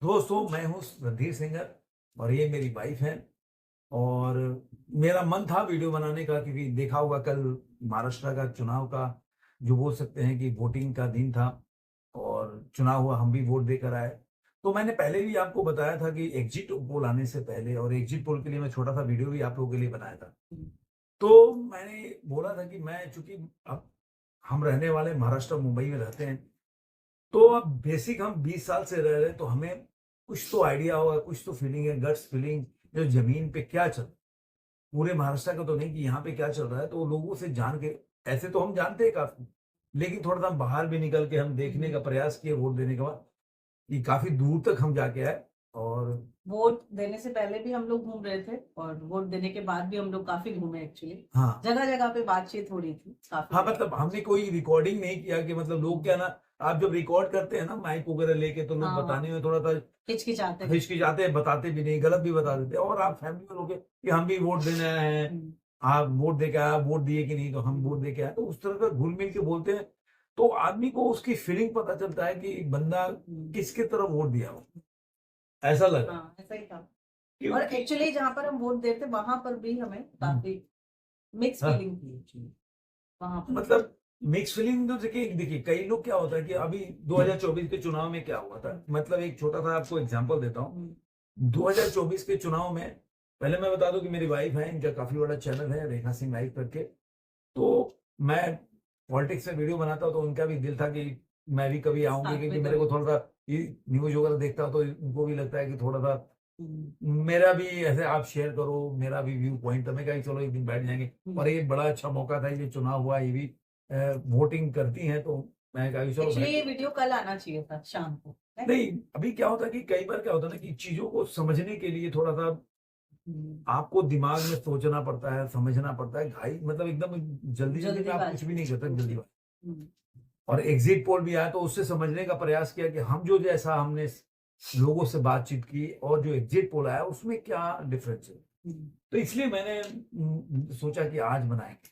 दोस्तों, मैं हूँ रणधीर सिंगर और ये मेरी वाइफ है। और मेरा मन था वीडियो बनाने का, क्योंकि देखा होगा कल महाराष्ट्र का चुनाव का जो बोल सकते हैं कि वोटिंग का दिन था और चुनाव हुआ, हम भी वोट देकर आए। तो मैंने पहले भी आपको बताया था कि एग्जिट पोल आने से पहले, और एग्जिट पोल के लिए मैं छोटा सा वीडियो भी आप लोगों के लिए बनाया था। तो मैंने बोला था कि मैं, चूंकि अब हम रहने वाले महाराष्ट्र मुंबई में रहते हैं, तो अब बेसिक हम 20 साल से रह रहे हैं, तो हमें कुछ तो आइडिया होगा, कुछ तो फीलिंग है, गट्स फीलिंग, जो जमीन पे क्या चल, पूरे महाराष्ट्र का तो नहीं कि यहाँ पे क्या चल रहा है, तो लोगों से जान के, ऐसे तो हम जानते हैं काफी, लेकिन थोड़ा सा हम बाहर भी निकल के हम देखने का प्रयास किए वोट देने के बाद, कि काफी दूर तक हम जाके आए। और वोट देने से पहले भी हम लोग घूम रहे थे और वोट देने के बाद भी हम लोग काफी घूमे एक्चुअली। हाँ, जगह जगह पे बातचीत हो रही थी काफी हाँ, जगह मतलब पे। हमने कोई रिकॉर्डिंग नहीं किया कि, मतलब लोग क्या ना, आप जब रिकॉर्ड करते हैं ना माइक वगैरह लेके, तो लोग हाँ हाँ, बताने में थोड़ा सा हिचकिचाते हैं। हिचकिचाते हैं, बताते भी नहीं, गलत भी बता देते हैं। और आप फैमिली में लोग हैं कि हम भी वोट देने आए हैं, हम्म, आप वोट दे के आए, आप वोट दिए कि नहीं, तो हम वोट दे के आए, तो उस तरह का घुल मिल के बोलते हैं। तो आदमी को उसकी फीलिंग पता चलता है कि बंदा किसके तरफ वोट दिया हो, ऐसा लगा। हाँ ऐसा ही था। और क्योंकि एक्चुअली जहाँ पर हम वोट देते वहां पर भी हमें काफी मिक्स हाँ, फीलिंग थी एक्चुअली वहां पर। मतलब मिक्स फीलिंग तो देखिए देखिए, कई लोग क्या होता है कि अभी 2024 के चुनाव में क्या हुआ था, मतलब एक छोटा सा आपको एग्जांपल देता हूँ। 2024 के चुनाव में, पहले मैं बता दूं कि मेरी वाइफ है, इनका काफी बड़ा चैनल है रेखा सिंह लाइव करके। तो मैं पॉलिटिक्स में वीडियो बनाता हूँ, तो उनका भी दिल था कि मैं भी कभी आऊंगी, साथ क्योंकि में मेरे को कभी। थोड़ा सा न्यूज वगैरह देखता हूँ, तो उनको भी लगता है कि थोड़ा सा हम्म, मेरा भी ऐसे आप शेयर करो, मेरा भी व्यू पॉइंट। तो मैं कहा कि चलो एक दिन बैठ जाएंगे। और ये बड़ा अच्छा मौका था, ये चुनाव हुआ, ये भी वोटिंग करती हैं, तो मैं कहा कि चलो एक्चुअली बैठ ये के। वीडियो कल आना चाहिए था शाम को। नहीं, अभी क्या होता है कि कई बार क्या होता है ना, कि चीजों को समझने के लिए थोड़ा सा हम्म, आपको दिमाग में सोचना पड़ता है, समझना पड़ता है। घाई मतलब एकदम जल्दी जल्दी में आप कुछ भी जल्दीबाजी। नहीं करते, जल्दी। हम्म, और एग्जिट पोल भी आया, तो उससे समझने का प्रयास किया कि हम जो, जैसा हमने लोगों से बातचीत की और जो एग्जिट पोल आया उसमें क्या डिफरेंस है। हम्म, तो इसलिए मैंने सोचा कि आज बनाएंगे।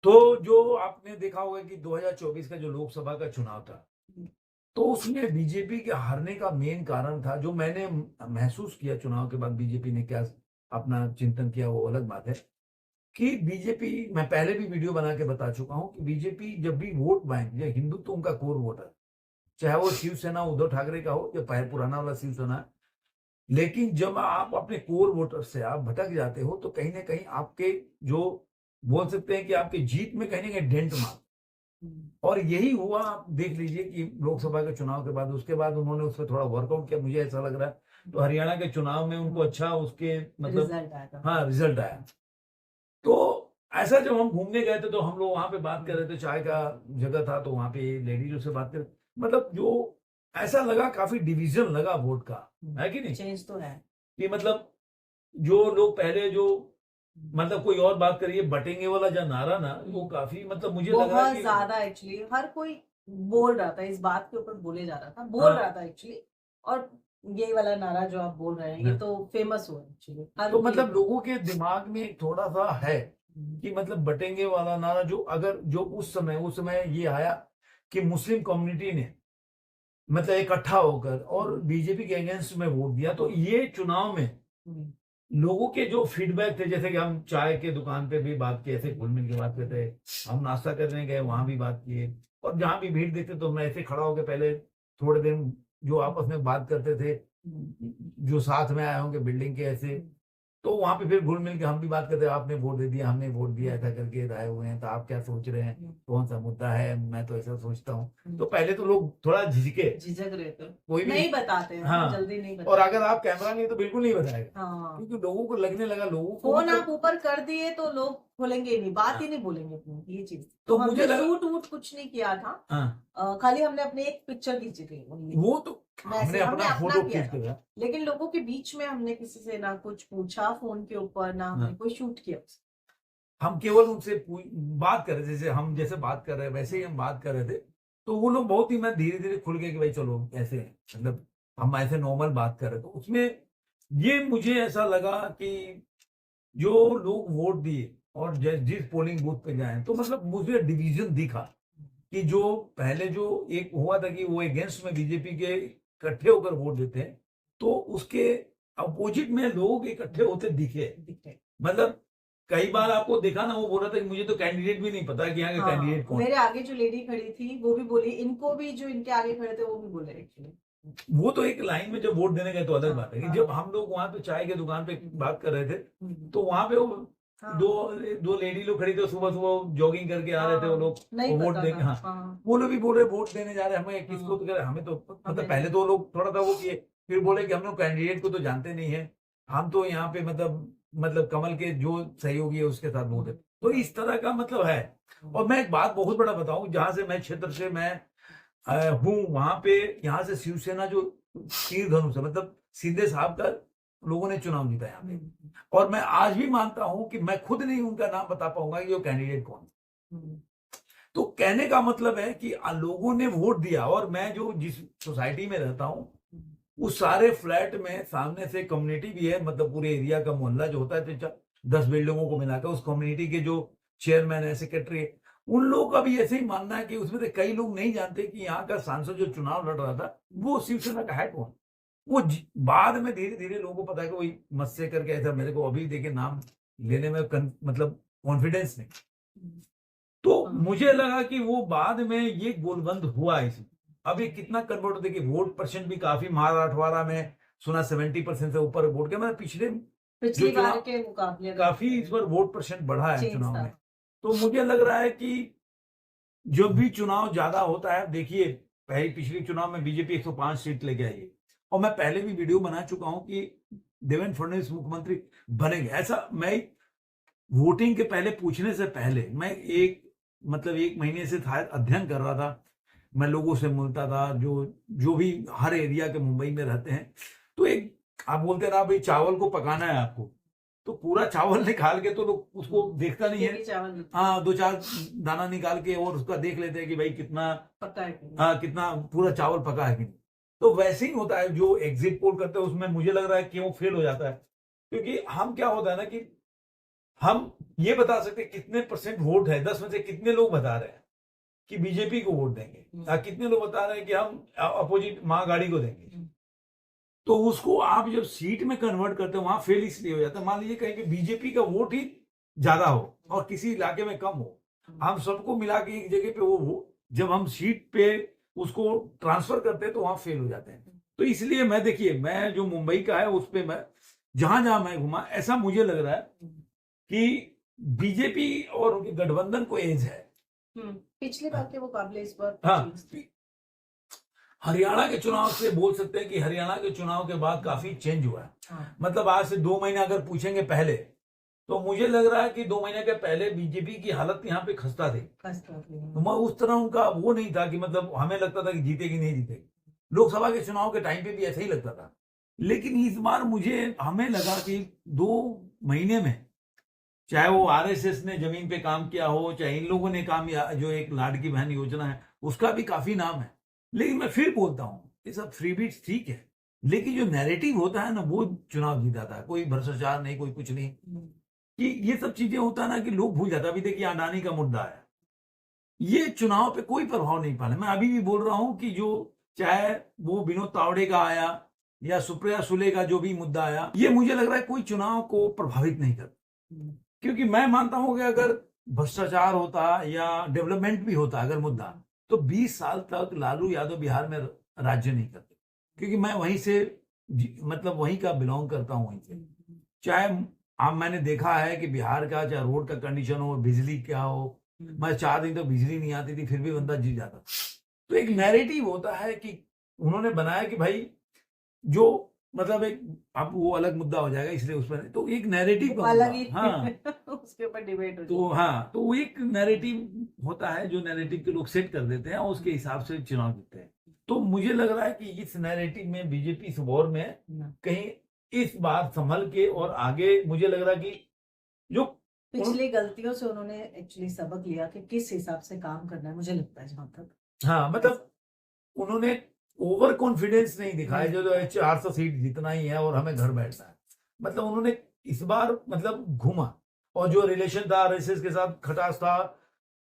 तो जो आपने देखा होगा कि 2024 का जो लोकसभा का चुनाव था, हम्म, तो उसमें बीजेपी के हारने का मेन कारण था, जो मैंने महसूस किया चुनाव के बाद, बीजेपी ने क्या अपना चिंतन किया वो अलग बात है, कि बीजेपी, मैं पहले भी वीडियो बना के बता चुका हूं कि बीजेपी जब भी वोट बैंक, या हिंदुत्व उनका कोर वोट है, चाहे वो शिवसेना उद्धव ठाकरे का हो या पहले पुराना वाला शिवसेना है। लेकिन जब आप अपने कोर वोटर से आप भटक जाते हो, तो कहीं ना कहीं आपके, जो बोल सकते हैं कि आपकी जीत में कहीं ना कहीं डेंट मार। हम्म, और यही हुआ, आप देख लीजिए कि लोकसभा के चुनाव के बाद, उसके बाद उन्होंने उस पर थोड़ा वर्कआउट किया, मुझे ऐसा लग रहा है। तो हरियाणा के चुनाव में उनको अच्छा उसके मतलब, रिजल्ट आया था। हाँ, रिजल्ट आया। तो ऐसा जब हम घूमने गए थे, तो हम लोग वहां पे बात कर रहे थे, चाय का जगह था, तो वहां पे लेडीजों से बात कर, मतलब जो ऐसा लगा, काफी डिवीजन लगा वोट का, है कि नहीं, चेंज तो है। कि मतलब जो लोग पहले जो, मतलब कोई और बात करिए, बटेंगे वाला जो नारा ना, वो काफी, मतलब मुझे लग रहा है बहुत कि ज्यादा एक्चुअली हर कोई बोल रहा था, इस बात के ऊपर बोले जा रहा था, बोल हाँ, रहा था एक्चुअली। और ये वाला नारा जो आप बोल रहे हैं ये हाँ। तो फेमस हुआ एक्चुअली, हर तो कोई ये मतलब बोल लोगों के दिमाग में एक थोड़ा सा है हम्म, कि मतलब बटेंगे वाला नारा, जो अगर जो उस समय ये आया कि मुस्लिम कम्युनिटी ने मतलब इकट्ठा होकर और बीजेपी के अगेंस्ट में वोट दिया, तो ये चुनाव में हम्म, लोगों के जो फीडबैक थे, जैसे कि हम चाय के दुकान पे भी बात किए, ऐसे घुल मिल के बात करते, हम नाश्ता करने गए वहां भी बात किए, और जहां भी भीड़ देखते तो मैं ऐसे खड़ा होकर पहले थोड़े दिन जो आपस में बात करते थे, जो साथ में आए होंगे बिल्डिंग के ऐसे, तो वहां पे फिर घुल मिल के हम भी बात करते हैं, आपने वोट दे दिया, हमने वोट दिया, ऐसा करके राय हुए हैं, तो आप क्या सोच रहे हैं, कौन सा मुद्दा है, मैं तो ऐसा सोचता हूँ। तो पहले तो लोग थोड़ा झिझके, झिझक रहे थे, कोई भी, नहीं बताते हैं ना, हाँ, जल्दी नहीं और बताते। अगर आप कैमरा नहीं तो बिल्कुल नहीं बताएगा, हाँ, क्योंकि लोगों को लगने लगा, लोगों को भी फोन तो, आप ऊपर कर दिए तो लोग खोलेंगे ही नहीं, बात ही हाँ, नहीं बोलेंगे अपनी, ये चीज। तो तो मुझे हमने लगा, शूट वूट कुछ नहीं किया था। हाँ, खाली हमने अपनी एक पिक्चर खींची थी only। वो तो हमने वैसे हमने अपना अपना फोटो किया खींच था। के, लेकिन लोगों के बीच में हमने किसी से ना कुछ पूछा फोन के ऊपर, ना हमने हाँ, कोई शूट किया। हम केवल उनसे बात कर रहे थे, जैसे हम जैसे बात कर रहे हैं वैसे ही हम बात कर रहे थे। तो वो लोग बहुत ही, मैं धीरे धीरे खुल गए कि भाई चलो ऐसे, मतलब हम ऐसे नॉर्मल बात कर रहे, तो उसमें ये मुझे ऐसा लगा कि जो लोग वोट दिए और जिस पोलिंग बूथ पे जाए, तो मतलब मुझे डिवीजन दिखा, कि जो पहले जो एक हुआ था कि वो अगेंस्ट में बीजेपी के इकट्ठे होकर वोट देते हैं तो उसके अपोजिट में लोग इकट्ठे होते दिखे। मतलब कई बार आपको देखा ना, वो बोल रहा था कि मुझे तो कैंडिडेट भी नहीं पता कि यहाँ का कैंडिडेट कौन है। मेरे आगे जो लेडी खड़ी थी वो भी बोली, इनको भी जो इनके आगे खड़े थे वो भी बोले एक्चुअली। वो तो एक लाइन में जब वोट देने गए तो अलग बात है कि हाँ। जब हम लोग वहां पे चाय के दुकान पे बात कर रहे थे हम्म। तो वहां पे वो हाँ। दो लेडी लोग खड़ी थे, सुबह सुबह जॉगिंग करके आ रहे थे वो लोग नहीं वोट पता देने। था। हाँ, वो लोग भी बोल रहे वोट देने जा रहे हैं, हमें किसको तो कह रहे हमें तो मतलब हमें पहले तो वो लोग थोड़ा सा वो किए, फिर बोले कि हम लोग कैंडिडेट को तो जानते नहीं है, हम तो यहाँ पे मतलब कमल के जो सहयोगी है उसके साथ वोट है। तो इस तरह का मतलब है। और मैं एक बात बहुत बड़ा बताऊं, जहां से मैं क्षेत्र से मैं हूँ वहां पे, यहाँ से शिवसेना जो तीर धनुष है, मतलब शिंदे साहब का लोगों ने चुनाव जीता यहाँ पे। और मैं आज भी मानता हूं कि मैं खुद नहीं उनका नाम बता पाऊंगा कि वो कैंडिडेट कौन है। तो कहने का मतलब है कि लोगों ने वोट दिया। और मैं जो जिस सोसाइटी में रहता हूँ उस सारे फ्लैट में सामने से कम्युनिटी भी है, मतलब पूरे एरिया का मोहल्ला जो होता है तो 10 बिल्डिंगों को मिलाकर उस कम्युनिटी के जो चेयरमैन है, सेक्रेटरी है, उन लोगों का भी ऐसे ही मानना है कि उसमें से कई लोग नहीं जानते कि यहाँ का सांसद जो चुनाव लड़ रहा था वो शिवसेना का है कौन। वो बाद में धीरे धीरे लोगों को पता है कि वही मस्से करके ऐसा, मेरे को अभी देखे नाम लेने में मतलब कॉन्फिडेंस नहीं। तो मुझे लगा कि वो बाद में ये गोलबंद हुआ इसमें। अब ये कितना कन्वर्ट होते कि वोट परसेंट भी काफी महाराठवाड़ा में सुना 70% से ऊपर वोट के, मतलब पिछली बार के मुकाबले काफी इस बार वोट परसेंट बढ़ा है चेंज चुनाव था। में। तो मुझे लग रहा है कि जब भी चुनाव ज्यादा होता है, देखिए पहले पिछले चुनाव में बीजेपी 105 सीट लेके आई है, और मैं पहले भी वीडियो बना चुका हूं कि देवेंद्र फडणवीस मुख्यमंत्री बनेंगे। ऐसा मैं वोटिंग के पहले पूछने से पहले मैं एक महीने से था अध्ययन कर रहा था, मैं लोगों से मिलता था जो भी हर एरिया के मुंबई में रहते हैं। तो एक आप बोलते ना भाई चावल को पकाना है आपको, तो पूरा चावल निकाल के तो लोग उसको देखता नहीं है, हाँ 2-4 दाना निकाल के और उसका देख लेते हैं कि भाई कितना पका है, हाँ कितना पूरा चावल पका है कि नहीं। तो वैसे ही होता है जो एग्जिट पोल करते हैं, उसमें मुझे लग रहा है क्यों फेल हो जाता है, क्योंकि हम क्या होता है ना कि हम ये बता सकते हैं कितने परसेंट वोट है, 10 में से कितने लोग बता रहे हैं कि बीजेपी को वोट देंगे, या कितने लोग बता रहे हैं कि हम अपोजिट महागाड़ी को देंगे। तो उसको आप जब सीट में कन्वर्ट करते हो वहां फेल इसलिए हो जाता है। मान लीजिए कहीं कि बीजेपी का वोट ही ज्यादा हो और किसी इलाके में कम हो, हम सबको मिला के एक जगह पे वो जब हम सीट पे उसको ट्रांसफर करते हैं तो वहां फेल हो जाते हैं। तो इसलिए मैं देखिए, मैं जो मुंबई का है उस पर मैं जहां जहां मैं घुमा, ऐसा मुझे लग रहा है कि बीजेपी और उनके गठबंधन को एज है। पिछले बार के मुकाबले इस बार हाँ, हरियाणा के चुनाव से बोल सकते हैं कि हरियाणा के चुनाव के बाद काफी चेंज हुआ है। हाँ। मतलब आज से 2 महीने अगर पूछेंगे पहले, तो मुझे लग रहा है कि 2 महीने के पहले बीजेपी की हालत यहाँ पे खस्ता थी। तो उस तरह उनका वो नहीं था कि मतलब हमें लगता था कि जीतेगी नहीं जीतेगी। लोकसभा के चुनाव के टाइम पे भी ऐसा ही लगता था। लेकिन इस बार हमें लगा कि 2 महीने में, चाहे वो आरएसएस ने जमीन पे काम किया हो, चाहे इन लोगों ने काम, या जो एक लाडकी बहन योजना है उसका भी काफी नाम है। लेकिन मैं फिर बोलता हूं ये सब फ्रीबीट्स ठीक है, लेकिन जो नैरेटिव होता है ना वो चुनाव जीताता है। कोई भ्रष्टाचार नहीं, कोई कुछ नहीं, कि ये सब चीजें होता है ना कि लोग भूल जाता है। अभी देखिए अडानी का मुद्दा है, ये चुनाव पे कोई प्रभाव नहीं पाना। मैं अभी भी बोल रहा हूं कि जो चाहे वो विनोद तावड़े का आया या सुप्रिया सुले का जो भी मुद्दा आया, ये मुझे लग रहा है कोई चुनाव को प्रभावित नहीं करता। क्योंकि मैं मानता हूं कि अगर भ्रष्टाचार होता या डेवलपमेंट भी होता अगर मुद्दा, तो 20 साल तक लालू यादव बिहार में राज्य नहीं करते। क्योंकि मैं वहीं से मतलब वहीं का बिलोंग करता हूं, वहीं से। चाहे मैंने देखा है कि बिहार का चाहे रोड का कंडीशन हो, बिजली क्या हो, मैं 4 दिन तक बिजली नहीं आती थी फिर भी बंदा जीत जाता। तो एक नैरेटिव होता है कि उन्होंने बनाया कि भाई जो मतलब एक, अब वो अलग मुद्दा हो जाएगा इसलिए उस पर, तो एक नैरेटिव अलग ही हाँ उसके ऊपर डिबेट हो तो हाँ, तो वो एक नैरेटिव होता है जो नैरेटिव के लोग सेट कर देते हैं और उसके हिसाब से चुनाव जीतते हैं। तो मुझे लग रहा है कि इस नैरेटिव में बीजेपी इस वॉर में कहीं इस बार संभल के और आगे, मुझे लग रहा है कि जो पिछली गलतियों से उन्होंने एक्चुअली सबक लिया कि किस हिसाब से काम करना है, मुझे लगता है जहां तक। हाँ, मतलब उन्होंने ओवर कॉन्फिडेंस नहीं दिखाया जो 400 सीट जितना ही है और हमें घर बैठना है। मतलब उन्होंने इस बार मतलब घूमा, और जो रिलेशन था आरएसएस के साथ खटास था।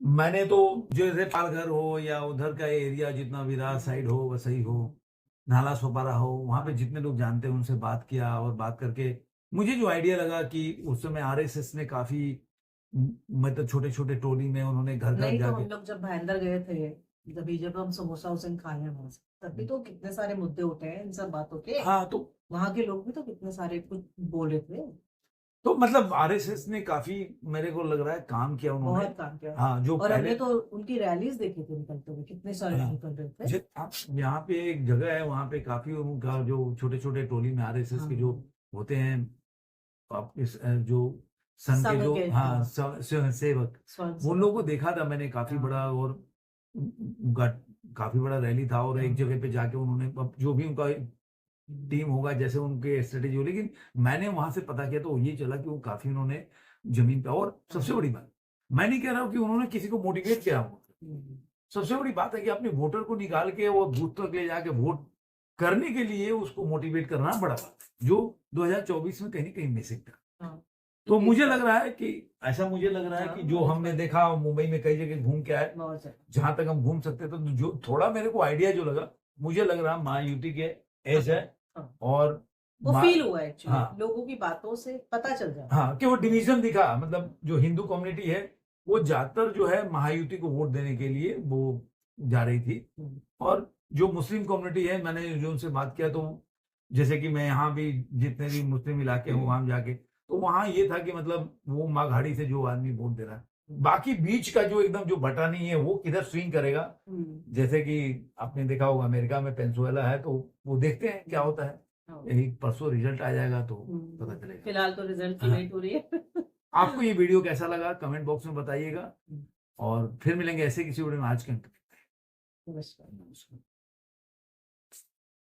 मैंने तो जैसे पालघर हो या उधर का एरिया जितना विरार साइड हो, वसई हो, नाला सोपारा हो, वहाँ पे जितने लोग जानते हैं उनसे बात किया और बात करके मुझे जो आइडिया लगा कि उस समय आरएसएस ने काफ़ी मतलब छोटे-छोटे टोली में उन्होंने घर-घर नहीं तो जाके हम लोग जब भाईंदर गए थे, जब हम समोसा उस दिन खाए हैं वहां से, तब भी तो कितने सारे मुद्दे उठे हैं इन सब बातों के। हाँ, तो वहां के लोग भी तो कितने सारे कुछ बोल रहे थे। मतलब आरएसएस ने काफ़ी मेरे को लग रहा है काम किया उन्होंने। बहुत काम किया। हाँ, जो और हमने पहले तो उनकी रैलीज देखी थी निकलते हुए, कितने सारे हाँ, निकल रहे थे। आप यहाँ पे एक जगह है वहाँ पे काफ़ी उनका जो छोटे-छोटे टोली में आरएसएस के जो हाँ, होते हैं आप इस जो संघ के संघ जो के हाँ, हाँ, स्वयंसेवक स्वयं वो सेवक लोगों को हाँ। देखा था मैंने काफ़ी हाँ, बड़ा और उनका काफ़ी बड़ा रैली था और एक हाँ, जगह पे जाके उन्होंने अब जो भी उनका टीम होगा जैसे उनके स्ट्रेटेजी हो लेकिन मैंने वहाँ से पता किया तो ये चला कि वो काफ़ी उन्होंने ज़मीन पे और सबसे हाँ, बड़ी बात, मैं नहीं कह रहा हूँ कि उन्होंने किसी को मोटिवेट किया हो। हम्म, सबसे बड़ी बात है कि अपने वोटर को निकाल के वो बूथ तक ले जाके वोट करने के लिए उसको मोटिवेट करना बड़ा बात है, जो 2024 में कहीं न कहीं मिसिंग था। हाँ, तो इस मुझे बार लग रहा है कि ऐसा मुझे लग रहा है हाँ, कि जो इस हमने बार देखा मुंबई में कई जगह घूम के आए, बहुत ज्यादा जहाँ तक हम घूम सकते थे, तो जो थोड़ा मेरे को आइडिया जो लगा, मुझे लग रहा महायुति के हाँ, एज है हाँ, और वो मा फील हुआ एक्चुअली, हाँ, लोगों की बातों से पता चल जाता है। हाँ, कि वो डिवीज़न दिखा मतलब जो हिंदू कम्युनिटी है, वो ज़्यादातर जो है महायुति को वोट देने के लिए वो जा रही थी। हम्म, और जो मुस्लिम कम्युनिटी है मैंने जो उनसे बात किया तो जैसे कि मैं यहाँ भी जितने भी मुस्लिम इलाके हैं वहाँ जाके तो वहाँ ये था कि मतलब वो माघाड़ी से जो आदमी वोट दे रहा है बाकी बीच का जो एकदम जो बटा नहीं है वो किधर स्विंग करेगा हम्म, जैसे कि आपने देखा होगा अमेरिका में पेंसुएला है तो वो देखते हैं क्या होता है हाँ, यही परसों रिजल्ट आ जाएगा तो पता चलेगा। फिलहाल तो रिजल्ट की हाँ, वेट हो रही है। आपको ये वीडियो कैसा लगा कमेंट बॉक्स में बताइएगा और फिर मिलेंगे ऐसे किसी वीडियो में आज के अंत में। नमस्कार। नमस्कार।